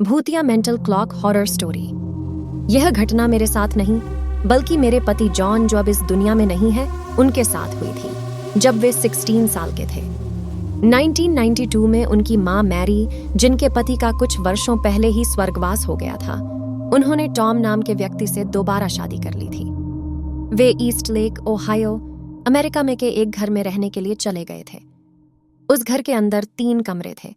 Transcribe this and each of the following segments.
भूतिया mental clock horror story. यह घटना मेरे साथ नहीं बल्कि मेरे पति जॉन, जो अब इस दुनिया में नहीं है, उनके साथ हुई थी जब वे 16 साल के थे। 1992 में उनकी माँ मैरी, जिनके पति का कुछ वर्षों पहले ही स्वर्गवास हो गया था, उन्होंने टॉम नाम के व्यक्ति से दोबारा शादी कर ली थी। वे ईस्ट लेक, ओहायो, अमेरिका में के एक घर में रहने के लिए चले गए थे। उस घर के अंदर 3 कमरे थे।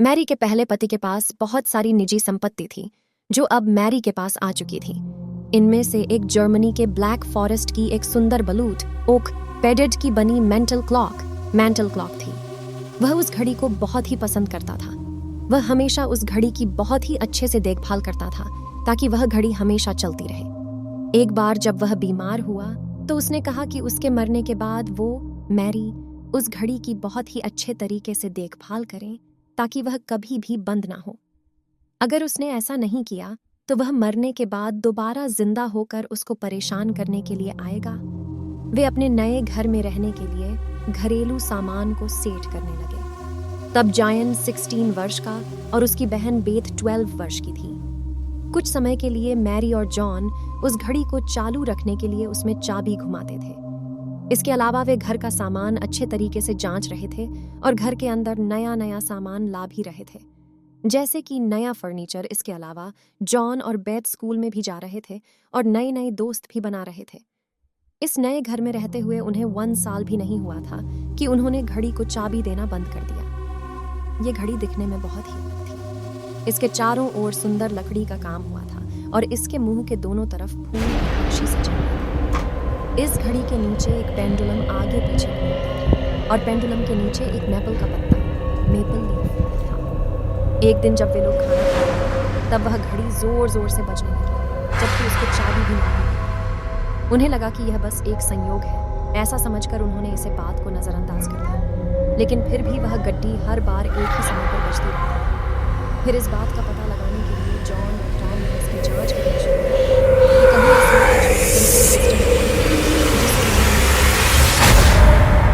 मैरी के पहले पति के पास बहुत सारी निजी संपत्ति थी जो अब मैरी के पास आ चुकी थी। इनमें से एक जर्मनी के ब्लैक फॉरेस्ट की एक सुंदर बलूत ओक पेडेड की बनी मेंटल क्लॉक थी। वह उस घड़ी को बहुत ही पसंद करता था। वह हमेशा उस घड़ी की बहुत ही अच्छे से देखभाल करता था ताकि वह घड़ी हमेशा चलती रहे। एक बार जब वह बीमार हुआ तो उसने कहा कि उसके मरने के बाद वो, मैरी, उस घड़ी की बहुत ही अच्छे तरीके से देखभाल करें ताकि वह कभी भी बंद ना हो। अगर उसने ऐसा नहीं किया तो वह मरने के बाद दोबारा जिंदा होकर उसको परेशान करने के लिए आएगा। वे अपने नए घर में रहने के लिए घरेलू सामान को सेट करने लगे। तब जायन 16 वर्ष का और उसकी बहन बेथ 12 वर्ष की थी। कुछ समय के लिए मैरी और जॉन उस घड़ी को चालू रखने के लिए उसमें चाबी घुमाते थे। इसके अलावा वे घर का सामान अच्छे तरीके से जांच रहे थे और घर के अंदर नया सामान ला भी रहे थे, जैसे कि नया फर्नीचर। इसके अलावा जॉन और बेथ स्कूल में भी जा रहे थे और नए दोस्त भी बना रहे थे। इस नए घर में रहते हुए उन्हें 1 साल भी नहीं हुआ था कि उन्होंने घड़ी को चाबी देना बंद कर दिया। ये घड़ी दिखने में बहुत ही अलग थी। इसके चारों ओर सुंदर लकड़ी का काम हुआ था और इसके मुंह के दोनों तरफ फूल और नक्शी सजे हुए थे। इस घड़ी के नीचे एक पेंडुलम आगे पीछे घूमता था और पेंडुलम के नीचे एक मैपल का पत्ता, मेपल लीफ, था। एक दिन जब वे लोग खाना खा रहे थे तब वह घड़ी जोर से बजने लगी, जबकि उसको चाबी भी नहीं मिली। उन्हें लगा कि यह बस एक संयोग है। ऐसा समझकर उन्होंने इसे बात को नजरअंदाज कर दिया, लेकिन फिर भी वह घड़ी हर बार एक ही समय पर बजती रही। फिर इस बात का पता लगाने के लिए जॉन और टॉम ने इसकी जांच करनी शुरू की कि कहीं इसमें कुछ सिस्टम,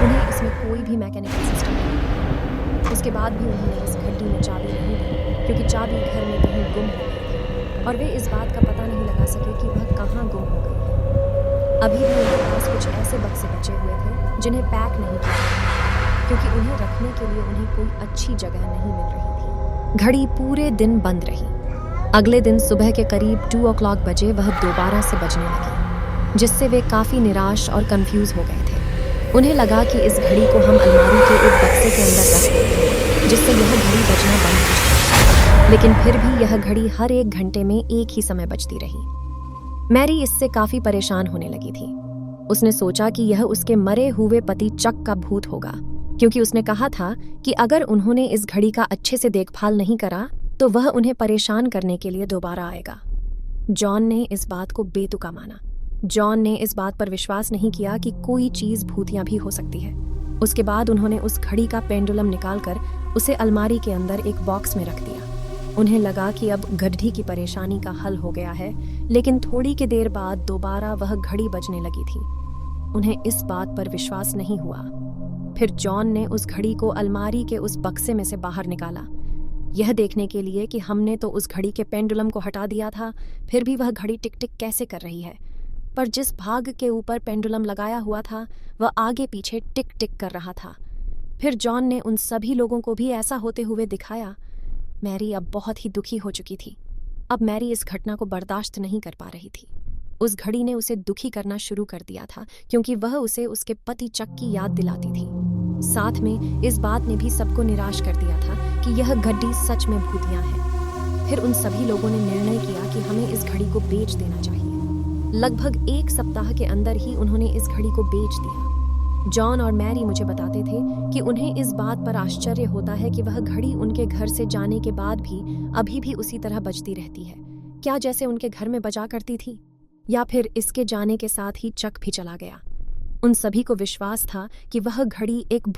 उन्हें इसमें कोई भी मैकेनिकल सिस्टम नहीं था। उसके बाद भी उन्होंने इस घड़ी में चाबी नहीं दी क्योंकि चाबी घर में कहीं गुम हो गई थी और वे इस बात का पता नहीं लगा सके कि वह कहाँ गुम हो गई है। अभी भी उनके पास कुछ ऐसे बक्से बचे हुए थे जिन्हें पैक नहीं किया था क्योंकि उन्हें रखने के लिए उन्हें कोई अच्छी जगह नहीं मिल रही थी। घड़ी पूरे दिन बंद रही। अगले दिन सुबह के करीब 2 o'clock बजे वह दोबारा से बजने लगी, जिससे वे काफी निराश और कंफ्यूज हो गए थे। उन्हें लगा कि इस घड़ी को हम अलमारी के एक बक्से के अंदर रख देते हैं जिससे यह घड़ी बजना बंद हो जाए, लेकिन फिर भी यह घड़ी हर 1 घंटे में एक ही समय बजती रही। मैरी इससे काफी परेशान होने लगी थी। उसने सोचा कि यह उसके मरे हुए पति चक का भूत होगा, क्योंकि उसने कहा था कि अगर उन्होंने इस घड़ी का अच्छे से देखभाल नहीं करा तो वह उन्हें परेशान करने के लिए दोबारा आएगा। जॉन ने इस बात को बेतुका माना। जॉन ने इस बात पर विश्वास नहीं किया कि कोई चीज भूतिया भी हो सकती है। उसके बाद उन्होंने उस घड़ी का पेंडुलम निकालकर उसे अलमारी के अंदर एक बॉक्स में रख दिया। उन्हें लगा कि अब घड़ी की परेशानी का हल हो गया है, लेकिन थोड़ी की देर बाद दोबारा वह घड़ी बजने लगी थी। उन्हें इस बात पर विश्वास नहीं हुआ। फिर जॉन ने उस घड़ी को अलमारी के उस बक्से में से बाहर निकाला, यह देखने के लिए कि हमने तो उस घड़ी के पेंडुलम को हटा दिया था, फिर भी वह घड़ी टिक टिक कैसे कर रही है। पर जिस भाग के ऊपर पेंडुलम लगाया हुआ था वह आगे पीछे टिक टिक कर रहा था। फिर जॉन ने उन सभी लोगों को भी ऐसा होते हुए दिखाया। मैरी अब बहुत ही दुखी हो चुकी थी। अब मैरी इस घटना को बर्दाश्त नहीं कर पा रही थी। उस घड़ी ने उसे दुखी करना शुरू कर दिया था क्योंकि वह उसे उसके पति चक की याद दिलाती थी। साथ में इस बात ने भी सबको निराश कर दिया था कि यह घड़ी सच में भूतिया है। फिर उन सभी लोगों ने निर्णय किया कि हमें इस घड़ी को बेच देना चाहिए। लगभग 1 सप्ताह के अंदर ही उन्होंने इस घड़ी को बेच दिया। जॉन और मैरी मुझे बताते थे कि उन्हें इस बात पर आश्चर्य होता है कि वह घड़ी उनके घर से जाने के बाद भी अभी भी उसी तरह बजती रहती है। क्या जैसे उनके घर में बजा करती थी, या फिर इसके जाने के साथ ही चक भी चला गया। उन सभी को विश्वास था कि वह घड़ी एक